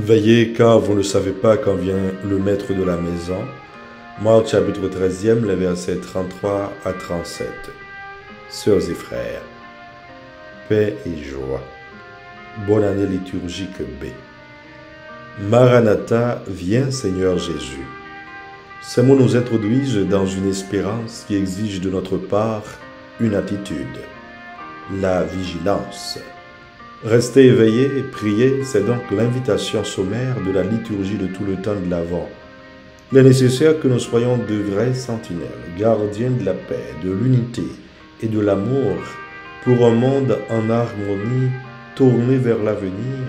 Veillez car vous ne savez pas quand vient le maître de la maison. Marc chapitre 13e, les versets 33 à 37. Sœurs et frères, paix et joie. Bonne année liturgique B. Maranatha, viens Seigneur Jésus. Ces mots nous introduisent dans une espérance qui exige de notre part une attitude, la vigilance. Rester éveillé et prier, c'est donc l'invitation sommaire de la liturgie de tout le temps de l'Avent. Il est nécessaire que nous soyons de vrais sentinelles, gardiens de la paix, de l'unité et de l'amour pour un monde en harmonie tourné vers l'avenir,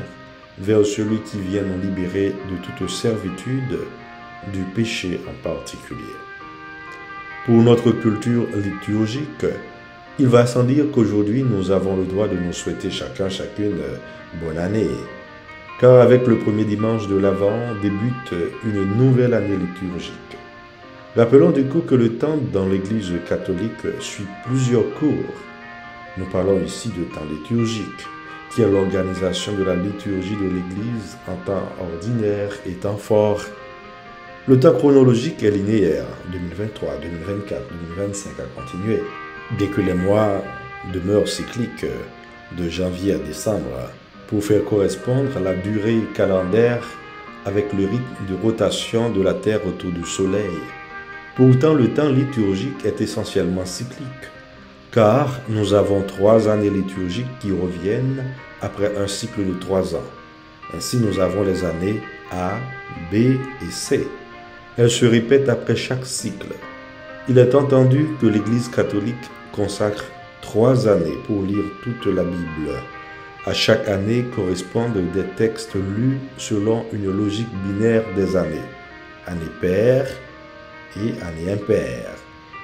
vers celui qui vient nous libérer de toute servitude, du péché en particulier. Pour notre culture liturgique, il va sans dire qu'aujourd'hui, nous avons le droit de nous souhaiter chacune bonne année. Car avec le premier dimanche de l'Avent débute une nouvelle année liturgique. Rappelons du coup que le temps dans l'Église catholique suit plusieurs cours. Nous parlons ici de temps liturgique, qui est l'organisation de la liturgie de l'Église en temps ordinaire et temps fort. Le temps chronologique est linéaire, 2023, 2024, 2025 à continuer. Dès que les mois demeurent cycliques de janvier à décembre, pour faire correspondre la durée calendaire avec le rythme de rotation de la Terre autour du Soleil. Pourtant, le temps liturgique est essentiellement cyclique, car nous avons 3 années liturgiques qui reviennent après un cycle de 3 ans. Ainsi, nous avons les années A, B et C. Elles se répètent après chaque cycle. Il est entendu que l'Église catholique consacre 3 années pour lire toute la Bible. À chaque année correspondent des textes lus selon une logique binaire des années, année paire et année impaire.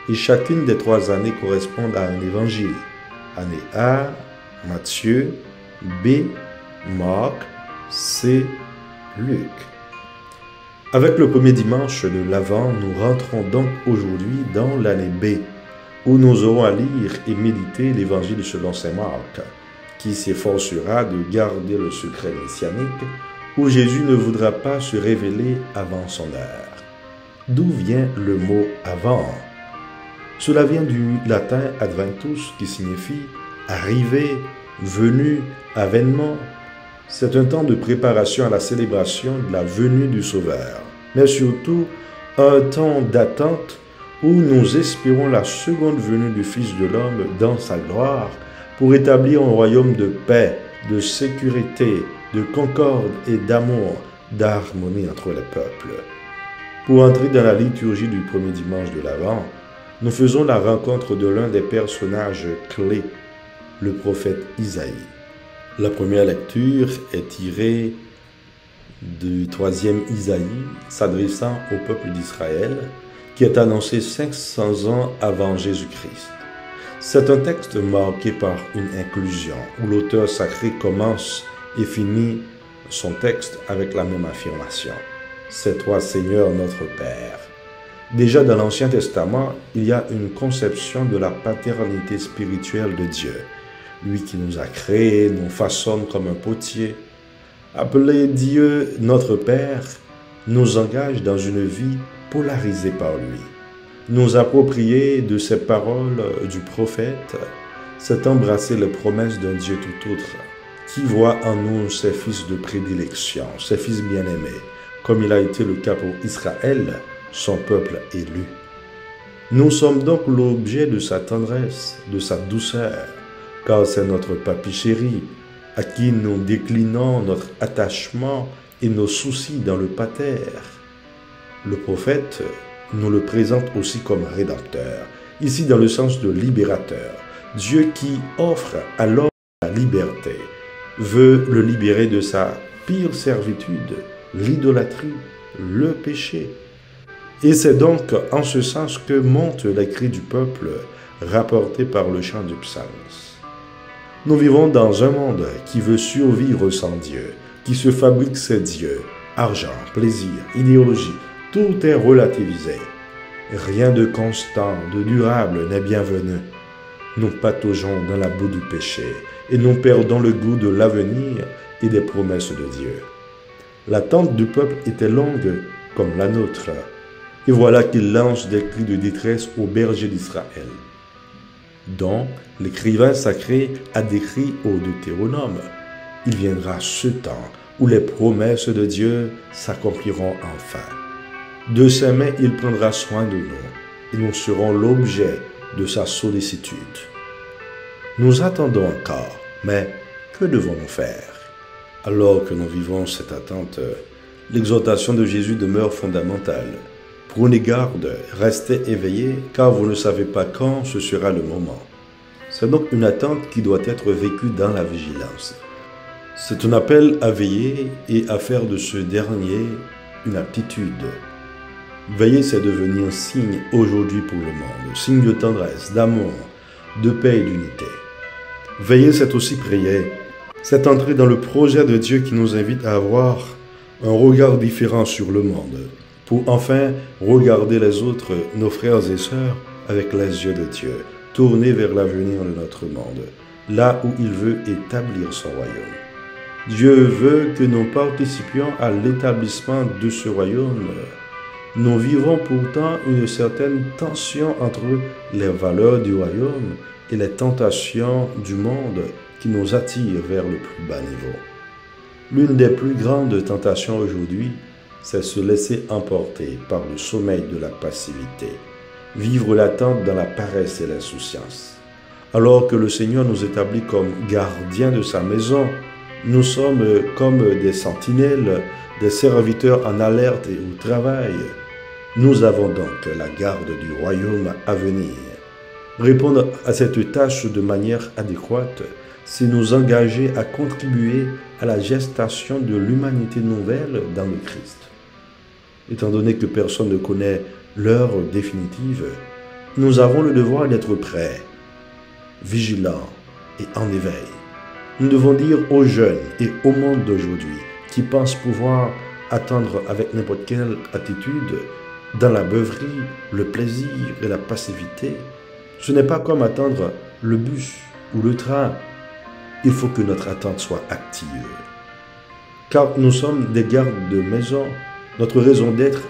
Et chacune des 3 années correspond à un évangile. Année A, Matthieu, B, Marc, C, Luc. Avec le premier dimanche de l'Avent, nous rentrons donc aujourd'hui dans l'année B, où nous aurons à lire et méditer l'évangile selon saint Marc, qui s'efforcera de garder le secret messianique, où Jésus ne voudra pas se révéler avant son heure. D'où vient le mot « avant » ? Cela vient du latin « adventus » qui signifie « arriver »,« venu »,« avènement ». C'est un temps de préparation à la célébration de la venue du Sauveur, mais surtout un temps d'attente où nous espérons la seconde venue du Fils de l'homme dans sa gloire pour établir un royaume de paix, de sécurité, de concorde et d'amour, d'harmonie entre les peuples. Pour entrer dans la liturgie du premier dimanche de l'Avent, nous faisons la rencontre de l'un des personnages clés, le prophète Isaïe. La première lecture est tirée du 3e Isaïe, s'adressant au peuple d'Israël, qui est annoncé 500 ans avant Jésus-Christ. C'est un texte marqué par une inclusion, où l'auteur sacré commence et finit son texte avec la même affirmation. « C'est toi, Seigneur, notre Père ». Déjà dans l'Ancien Testament, il y a une conception de la paternité spirituelle de Dieu. Lui qui nous a créés, nous façonne comme un potier. Appeler Dieu notre Père nous engage dans une vie polarisée par lui. Nous approprier de ces paroles du prophète, c'est embrasser les promesses d'un Dieu tout autre, qui voit en nous ses fils de prédilection, ses fils bien-aimés, comme il a été le cas pour Israël, son peuple élu. Nous sommes donc l'objet de sa tendresse, de sa douceur, car c'est notre papy chéri, à qui nous déclinons notre attachement et nos soucis dans le pater. Le prophète nous le présente aussi comme rédempteur, ici dans le sens de libérateur. Dieu qui offre à l'homme la liberté, veut le libérer de sa pire servitude, l'idolâtrie, le péché. Et c'est donc en ce sens que montent les cris du peuple rapportés par le chant du psaume. Nous vivons dans un monde qui veut survivre sans Dieu, qui se fabrique ses dieux, argent, plaisir, idéologie, tout est relativisé. Rien de constant, de durable n'est bienvenu. Nous pataugeons dans la boue du péché et nous perdons le goût de l'avenir et des promesses de Dieu. L'attente du peuple était longue comme la nôtre. Et voilà qu'il lance des cris de détresse aux bergers d'Israël, dont l'écrivain sacré a décrit au Deutéronome. Il viendra ce temps où les promesses de Dieu s'accompliront enfin. De ses mains, il prendra soin de nous et nous serons l'objet de sa sollicitude. Nous attendons encore, mais que devons-nous faire? Alors que nous vivons cette attente, l'exhortation de Jésus demeure fondamentale. Prenez garde, restez éveillés, car vous ne savez pas quand ce sera le moment. C'est donc une attente qui doit être vécue dans la vigilance. C'est un appel à veiller et à faire de ce dernier une aptitude. Veiller, c'est devenir signe aujourd'hui pour le monde, signe de tendresse, d'amour, de paix et d'unité. Veiller, c'est aussi prier. C'est entrer dans le projet de Dieu qui nous invite à avoir un regard différent sur le monde, pour enfin regarder les autres, nos frères et sœurs, avec les yeux de Dieu, tournés vers l'avenir de notre monde, là où il veut établir son royaume. Dieu veut que nous participions à l'établissement de ce royaume. Nous vivons pourtant une certaine tension entre les valeurs du royaume et les tentations du monde qui nous attirent vers le plus bas niveau. L'une des plus grandes tentations aujourd'hui, c'est se laisser emporter par le sommeil de la passivité, vivre l'attente dans la paresse et l'insouciance. Alors que le Seigneur nous établit comme gardiens de sa maison, nous sommes comme des sentinelles, des serviteurs en alerte et au travail. Nous avons donc la garde du royaume à venir. Répondre à cette tâche de manière adéquate, c'est nous engager à contribuer à la gestation de l'humanité nouvelle dans le Christ. Étant donné que personne ne connaît l'heure définitive, nous avons le devoir d'être prêts, vigilants et en éveil. Nous devons dire aux jeunes et au monde d'aujourd'hui qui pensent pouvoir attendre avec n'importe quelle attitude, dans la beuverie, le plaisir et la passivité, ce n'est pas comme attendre le bus ou le train. Il faut que notre attente soit active. Car nous sommes des gardes de maison. Notre raison d'être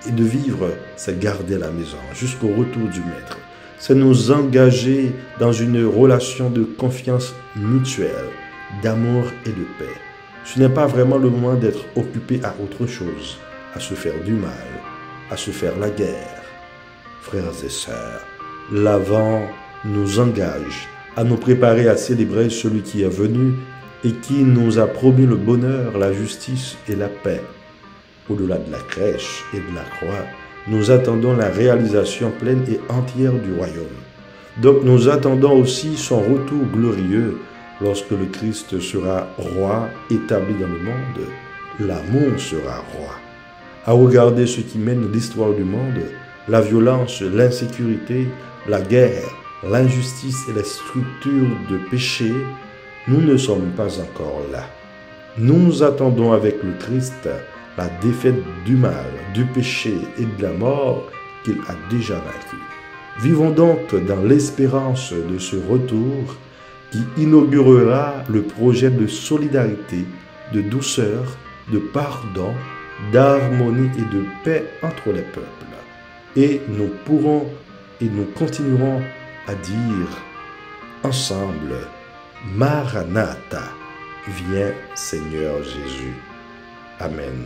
et de vivre, c'est garder la maison jusqu'au retour du Maître. C'est nous engager dans une relation de confiance mutuelle, d'amour et de paix. Ce n'est pas vraiment le moment d'être occupé à autre chose, à se faire du mal, à se faire la guerre. Frères et sœurs, l'Avent nous engage à nous préparer à célébrer celui qui est venu et qui nous a promis le bonheur, la justice et la paix. Au-delà de la crèche et de la croix, nous attendons la réalisation pleine et entière du royaume. Donc nous attendons aussi son retour glorieux lorsque le Christ sera roi établi dans le monde. L'amour sera roi. À regarder ce qui mène l'histoire du monde, la violence, l'insécurité, la guerre, l'injustice et les structures de péché, nous ne sommes pas encore là. Nous attendons avec le Christ la défaite du mal, du péché et de la mort qu'il a déjà vaincu. Vivons donc dans l'espérance de ce retour qui inaugurera le projet de solidarité, de douceur, de pardon, d'harmonie et de paix entre les peuples. Et nous pourrons et nous continuerons à dire ensemble, Maranatha, viens Seigneur Jésus. Amen.